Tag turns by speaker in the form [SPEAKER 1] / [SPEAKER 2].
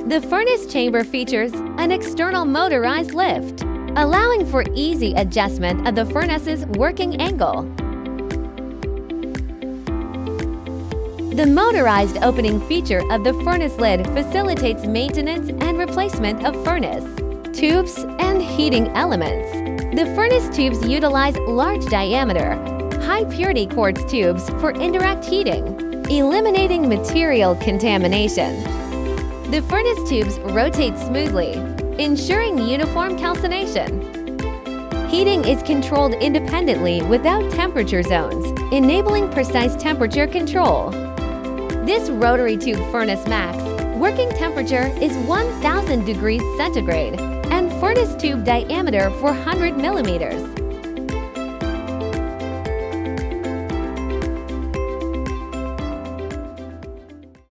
[SPEAKER 1] The furnace chamber features an external motorized lift, allowing for easy adjustment of the furnace's working angle. The motorized opening feature of the furnace lid facilitates maintenance and replacement of furnace tubes and heating elements. The furnace tubes utilize large diameter, high-purity quartz tubes for indirect heating, eliminating material contamination. The furnace tubes rotate smoothly, ensuring uniform calcination. Heating is controlled independently without temperature zones, enabling precise temperature control. This rotary tube furnace max working temperature is 1000 degrees centigrade and furnace tube diameter 400 millimeters.